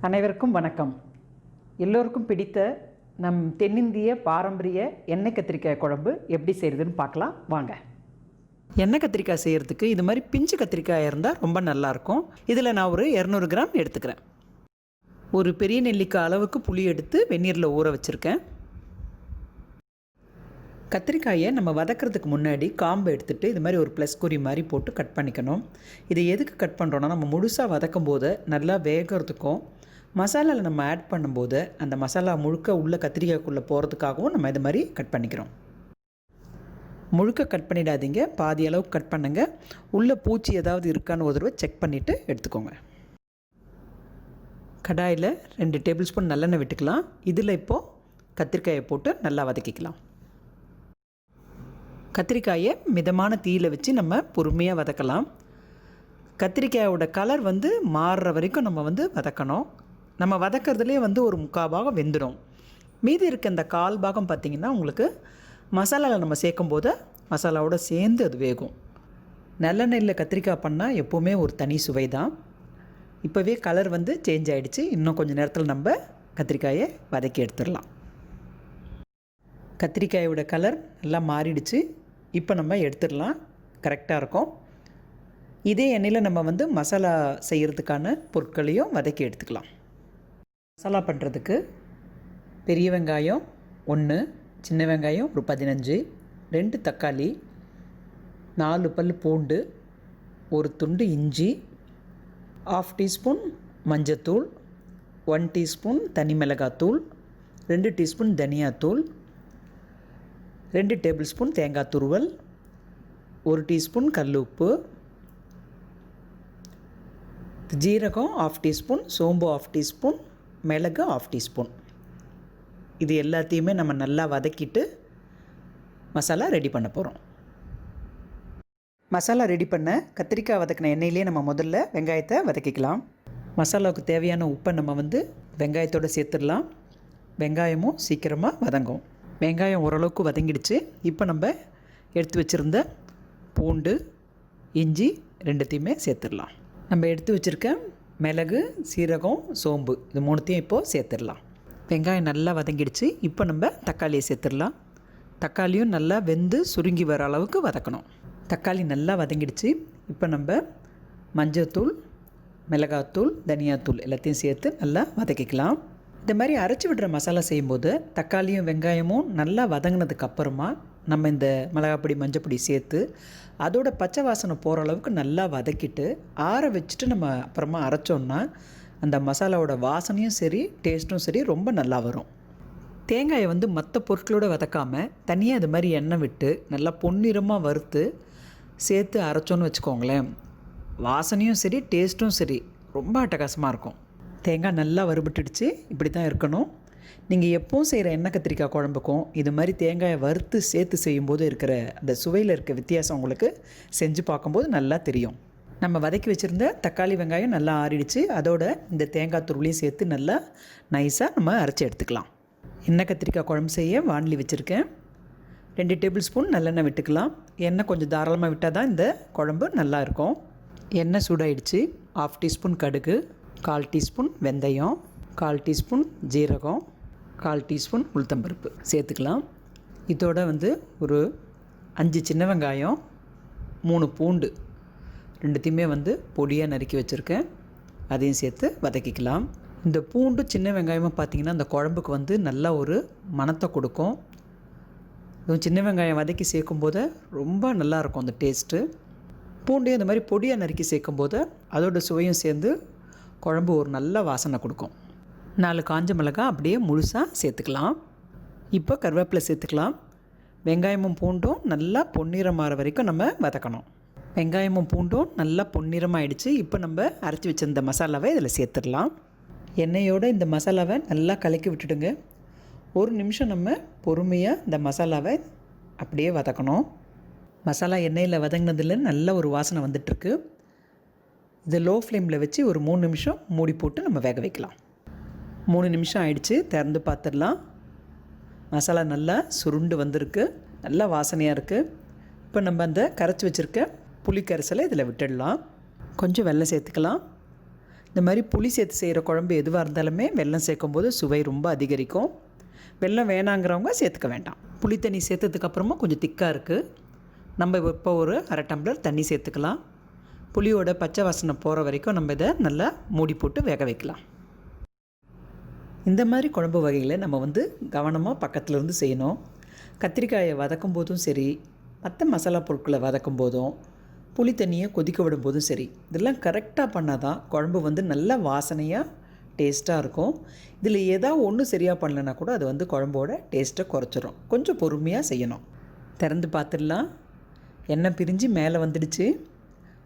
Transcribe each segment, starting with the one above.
அனைவருக்கும் வணக்கம். எல்லோருக்கும் பிடித்த நம் தென்னிந்திய பாரம்பரிய எண்ணெய் கத்திரிக்காய் குழம்பு எப்படி செய்கிறதுன்னு பார்க்கலாம் வாங்க. எண்ணெய் கத்திரிக்காய் செய்கிறதுக்கு இது மாதிரி பிஞ்சு கத்திரிக்காய் இருந்தால் ரொம்ப நல்லாயிருக்கும். இதில் நான் ஒரு 200 கிராம் எடுத்துக்கிறேன். ஒரு பெரிய நெல்லிக்காய் அளவுக்கு புளி எடுத்து வெந்நீரில் ஊற வச்சுருக்கேன். கத்திரிக்காயை நம்ம வதக்கிறதுக்கு முன்னாடி காம்பு எடுத்துகிட்டு இது மாதிரி ஒரு ப்ளஸ் குறி மாதிரி போட்டு கட் பண்ணிக்கணும். இதை எதுக்கு கட் பண்ணுறோன்னா, நம்ம முழுசாக வதக்கும் போது நல்லா வேகிறதுக்கும் மசாலாவில் நம்ம ஆட் பண்ணும்போது அந்த மசாலா முழுக்க உள்ள கத்திரிக்காய்க்குள்ளே போகிறதுக்காகவும் நம்ம இது மாதிரி கட் பண்ணிக்கிறோம். முழுக்க கட் பண்ணிடாதீங்க, பாதி அளவுக்கு கட் பண்ணுங்கள். உள்ளே பூச்சி ஏதாவது இருக்கான்னு ஒரு தடவை செக் பண்ணிவிட்டு எடுத்துக்கோங்க. கடாயில் 2 டேபிள் ஸ்பூன் நல்லெண்ணெய் விட்டுக்கலாம். இதில் இப்போது கத்திரிக்காயை போட்டு நல்லா வதக்கிக்கலாம். கத்திரிக்காயை மிதமான தீயில் வச்சு நம்ம பொறுமையாக வதக்கலாம். கத்திரிக்காயோட கலர் மாறுற வரைக்கும் நம்ம வதக்கணும். நம்ம வதக்கிறதுலேயே ஒரு 3/4 பாகம் வெந்துடும். மீதி இருக்க இந்த 1/4 பாகம் பார்த்திங்கன்னா உங்களுக்கு மசாலாவில் நம்ம சேர்க்கும் போது மசாலாவோடு சேர்ந்து அது வேகும். நல்லெண்ணெயில் கத்திரிக்காய் பண்ணால் எப்போவுமே ஒரு தனி சுவை தான். இப்போவே கலர் சேஞ்ச் ஆகிடுச்சு. இன்னும் கொஞ்சம் நேரத்தில் நம்ம கத்திரிக்காயை வதக்கி எடுத்துடலாம். கத்திரிக்காயோட கலர் நல்லா மாறிடுச்சு. இப்போ நம்ம எடுத்துடலாம். கரெக்டாக இருக்கும். இதே எண்ணெயில் நம்ம மசாலா செய்கிறதுக்கான பொருட்களையும் வதக்கி எடுத்துக்கலாம். மசாலா பண்ணுறதுக்கு பெரிய வெங்காயம் 1, சின்ன வெங்காயம் ஒரு 15, 2 தக்காளி, 4 பல் பூண்டு, ஒரு துண்டு இஞ்சி, 1/2 டீஸ்பூன் மஞ்சத்தூள், 1 டீஸ்பூன் தனி மிளகாத்தூள், 2 டீஸ்பூன் தனியாத்தூள், 2 டேபிள் ஸ்பூன் தேங்காய் துருவல், 1 டீஸ்பூன் கல் உப்பு, ஜீரகம் 1/2 டீஸ்பூன், சோம்பு 1/2 டீஸ்பூன், மிளகு 1/2 டீஸ்பூன். இது எல்லாத்தையுமே நம்ம நல்லா வதக்கிட்டு மசாலா ரெடி பண்ண போகிறோம். மசாலா ரெடி பண்ண கத்திரிக்காய் வதக்கின எண்ணெயிலே நம்ம முதல்ல வெங்காயத்தை வதக்கிக்கலாம். மசாலாவுக்கு தேவையான உப்பை நம்ம வெங்காயத்தோடு சேர்த்துடலாம். வெங்காயமும் சீக்கிரமாக வதங்கும். வெங்காயம் ஓரளவுக்கு வதங்கிடுச்சு. இப்போ நம்ம எடுத்து வச்சுருந்த பூண்டு, இஞ்சி 2த்தையுமே சேர்த்துடலாம். நம்ம எடுத்து வச்சுருக்க மிளகு, சீரகம், சோம்பு இது 3த்தையும் இப்போது சேர்த்துடலாம். வெங்காயம் நல்லா வதங்கிடுச்சு. இப்போ நம்ம தக்காளியை சேர்த்துடலாம். தக்காளியும் நல்லா வெந்து சுருங்கி வர அளவுக்கு வதக்கணும். தக்காளி நல்லா வதங்கிடுச்சு. இப்போ நம்ம மஞ்சத்தூள், மிளகாத்தூள், தனியாத்தூள் எல்லாத்தையும் சேர்த்து நல்லா வதக்கிக்கலாம். இந்த மாதிரி அரைச்சி விடுற மசாலா செய்யும்போது தக்காளியும் வெங்காயமும் நல்லா வதங்கினதுக்கு அப்புறமா நம்ம இந்த மிளகாப்பொடி, மஞ்சப்பொடி சேர்த்து அதோட பச்சை வாசனை போகிற அளவுக்கு நல்லா வதக்கிட்டு ஆற வச்சுட்டு நம்ம அப்புறமா அரைச்சோன்னா அந்த மசாலாவோட வாசனையும் சரி, டேஸ்ட்டும் சரி ரொம்ப நல்லா வரும். தேங்காயை மற்ற பொருட்களோடு வதக்காமல் தனியாக இது மாதிரி எண்ணெய் விட்டு நல்லா பொன்னிறமாக வறுத்து சேர்த்து அரைச்சோன்னு வச்சுக்கோங்களேன், வாசனையும் சரி, டேஸ்ட்டும் சரி ரொம்ப அட்டகாசமாக இருக்கும். தேங்காய் நல்லா வறுபட்டுடுச்சு. இப்படி தான் இருக்கணும். நீங்கள் எப்போவும் செய்கிற எண்ணெய் கத்திரிக்காய் குழம்புக்கும் இது மாதிரி தேங்காயை வறுத்து சேர்த்து செய்யும்போது இருக்கிற அந்த சுவையில் இருக்க வித்தியாசம் உங்களுக்கு செஞ்சு பார்க்கும்போது நல்லா தெரியும். நம்ம வதக்கி வச்சுருந்த தக்காளி, வெங்காயம் நல்லா ஆறிடுச்சு. அதோட இந்த தேங்காய் துருளையும் சேர்த்து நல்லா நைஸாக நம்ம அரைச்சி எடுத்துக்கலாம். எண்ணெய் கத்திரிக்காய் குழம்பு செய்ய வாணலி வச்சுருக்கேன். 2 டேபிள் ஸ்பூன் நல்லெண்ணெய் விட்டுக்கலாம். எண்ணெய் கொஞ்சம் தாராளமாக விட்டால் தான் இந்த குழம்பு நல்லா இருக்கும். எண்ணெய் சூடாயிடுச்சு. 1/2 டீஸ்பூன் கடுகு, 1/4 டீஸ்பூன் வெந்தயம், 1/4 டீஸ்பூன் ஜீரகம், 1/4 டீஸ்பூன் உளுத்தம்பருப்பு சேர்த்துக்கலாம். இதோட ஒரு 5 சின்ன வெங்காயம், 3 பூண்டு 2த்தையுமே பொடியாக நறுக்கி வச்சுருக்கேன். அதையும் சேர்த்து வதக்கிக்கலாம். இந்த பூண்டு, சின்ன வெங்காயமாக பார்த்திங்கன்னா அந்த குழம்புக்கு நல்லா ஒரு மணத்தை கொடுக்கும். இதுவும் சின்ன வெங்காயம் வதக்கி சேர்க்கும்போது ரொம்ப நல்லாயிருக்கும் அந்த டேஸ்ட்டு. பூண்டையும் இந்த மாதிரி பொடியாக நறுக்கி சேர்க்கும்போது அதோட சுவையும் சேர்ந்து குழம்பு ஒரு நல்ல வாசனை கொடுக்கும். 4 காஞ்ச மிளகாய் அப்படியே முழுசாக சேர்த்துக்கலாம். இப்போ கருவேப்பிலை சேர்த்துக்கலாம். வெங்காயமும் பூண்டும் நல்லா பொன்னிறமாகிற வரைக்கும் நம்ம வதக்கணும். வெங்காயமும் பூண்டும் நல்லா பொன்னிறமாகிடுச்சு. இப்போ நம்ம அரைச்சி வச்சிருந்த மசாலாவை இதில் சேர்த்துடலாம். எண்ணெயோடு இந்த மசாலாவை நல்லா கலக்கி விட்டுடுங்க. 1 நிமிஷம் நம்ம பொறுமையாக இந்த மசாலாவை அப்படியே வதக்கணும். மசாலா எண்ணெயில் வதங்கினதில் நல்ல ஒரு வாசனை வந்துட்டுருக்கு. இதை லோ ஃப்ளேமில் வச்சு ஒரு 3 நிமிஷம் மூடி போட்டு நம்ம வேக வைக்கலாம். 3 நிமிஷம் ஆயிடுச்சு. திறந்து பார்த்துடலாம். மசாலா நல்லா சுருண்டு வந்திருக்கு. நல்லா வாசனையாக இருக்குது. இப்போ நம்ம அந்த கரைச்சி வச்சுருக்க புளி கரைசலை இதில் விட்டுடலாம். கொஞ்சம் வெல்லம் சேர்த்துக்கலாம். இந்த மாதிரி புளி சேர்த்து செய்கிற குழம்பு எதுவாக இருந்தாலுமே வெல்லம் சேர்க்கும்போது சுவை ரொம்ப அதிகரிக்கும். வெல்லம் வேணாங்கிறவங்க சேர்த்துக்க வேண்டாம். புளி தண்ணி சேர்த்ததுக்கப்புறமா கொஞ்சம் திக்காக இருக்குது. நம்ம இப்போ ஒரு அரை டம்ளர் தண்ணி சேர்த்துக்கலாம். புளியோட பச்சை வாசனை போகிற வரைக்கும் நம்ம இதை நல்லா மூடி போட்டு வேக வைக்கலாம். இந்த மாதிரி குழம்பு வகைகளை நம்ம கவனமாக பக்கத்தில் இருந்து செய்யணும். கத்திரிக்காயை வதக்கும் போதும் சரி, மற்ற மசாலா பொருட்களை வதக்கும் போதும், புளி தண்ணியை கொதிக்க விடும்போதும் சரி, இதெல்லாம் கரெக்டாக பண்ணால் தான் குழம்பு நல்ல வாசனையாக டேஸ்ட்டாக இருக்கும். இதில் ஏதாவது ஒன்று சரியாக பண்ணலைன்னா கூட அது குழம்போட டேஸ்ட்டை குறைச்சிடும். கொஞ்சம் பொறுமையாக செய்யணும். திறந்து பார்த்துடலாம். எண்ணெய் பிரிஞ்சு மேலே வந்துடுச்சு.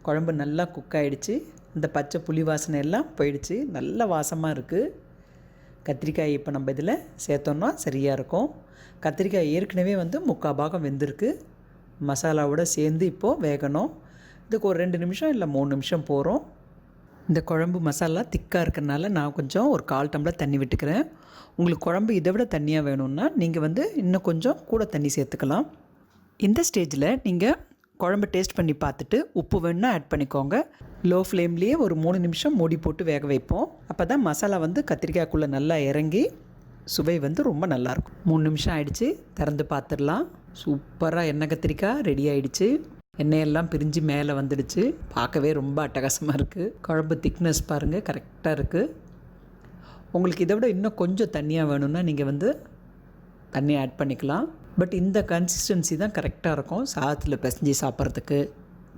குழம்பு நல்லா குக் ஆகிடுச்சு. இந்த பச்சை புளி வாசனை எல்லாம் போயிடுச்சு. நல்ல வாசமாக இருக்குது. கத்திரிக்காய் இப்போ நம்ம இதில் சேர்த்தோன்னா சரியாக இருக்கும். கத்திரிக்காய் ஏற்கனவே 3/4 பாகம் வெந்திருக்கு. மசாலாவோடு சேர்ந்து இப்போது வேகணும். இதுக்கு ஒரு 2 நிமிஷம் இல்லை 3 நிமிஷம் போகிறோம். இந்த குழம்பு மசாலா திக்காக இருக்கிறனால நான் கொஞ்சம் ஒரு 1/4 டம்ளர் தண்ணி விட்டுக்கிறேன். உங்களுக்கு குழம்பு இதை விட தண்ணியாக வேணும்னா நீங்கள் இன்னும் கொஞ்சம் கூட தண்ணி சேர்த்துக்கலாம். இந்த ஸ்டேஜில் நீங்கள் குழம்பு டேஸ்ட் பண்ணி பார்த்துட்டு உப்பு வேணுன்னா ஆட் பண்ணிக்கோங்க. லோ ஃப்ளேம்லேயே ஒரு 3 நிமிஷம் மூடி போட்டு வேக வைப்போம். அப்போ தான் மசாலா கத்திரிக்காய்க்குள்ளே நல்லா இறங்கி சுவை ரொம்ப நல்லாயிருக்கும். 3 நிமிஷம் ஆகிடுச்சு. திறந்து பார்த்துடலாம். சூப்பராக எண்ணெய் கத்திரிக்காய் ரெடி ஆகிடுச்சு. எண்ணெயெல்லாம் பிரிஞ்சு மேலே வந்துடுச்சு. பார்க்கவே ரொம்ப அட்டகாசமாக இருக்குது. குழம்பு திக்னஸ் பாருங்கள், கரெக்டாக இருக்குது. உங்களுக்கு இதை விட இன்னும் கொஞ்சம் தண்ணியாக வேணும்னா நீங்கள் தண்ணி ஆட் பண்ணிக்கலாம். பட் இந்த கன்சிஸ்டன்சி தான் கரெக்டாக இருக்கும். சாதத்தில் பிசைஞ்சு சாப்பிட்றதுக்கு,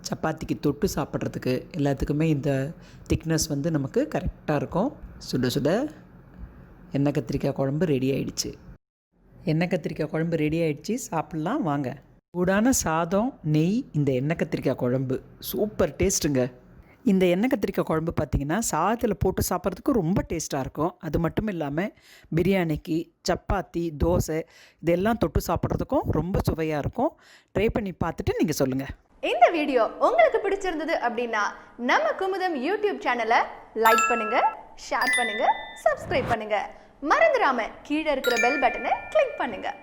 சப்பாத்திக்கு தொட்டு சாப்பிட்றதுக்கு எல்லாத்துக்குமே இந்த திக்னஸ் நமக்கு கரெக்டாக இருக்கும். சுட சுட எண்ணெய் கத்திரிக்காய் குழம்பு ரெடி ஆகிடுச்சு. எண்ணெய் கத்திரிக்காய் குழம்பு ரெடி ஆகிடுச்சு. சாப்பிட்லாம் வாங்க. சூடான சாதம், நெய், இந்த எண்ணெய் கத்திரிக்காய் குழம்பு சூப்பர் டேஸ்ட்டுங்க. இந்த எண்ணெய் கத்திரிக்காய் குழம்பு பார்த்திங்கன்னா சாதத்தில் போட்டு சாப்பிட்றதுக்கு ரொம்ப டேஸ்ட்டாக இருக்கும். அது மட்டும் இல்லாமல் பிரியாணிக்கு, சப்பாத்தி, தோசை இதெல்லாம் தொட்டு சாப்பிட்றதுக்கும் ரொம்ப சுவையாக இருக்கும். ட்ரை பண்ணி பார்த்துட்டு நீங்கள் சொல்லுங்கள். இந்த வீடியோ உங்களுக்கு பிடிச்சிருந்தது அப்படின்னா நம்ம குமுதம் யூடியூப் சேனலை லைக் பண்ணுங்கள், ஷேர் பண்ணுங்கள், சப்ஸ்கிரைப் பண்ணுங்கள். மறந்துடாமல் கீழே இருக்கிற பெல் பட்டனை கிளிக் பண்ணுங்கள்.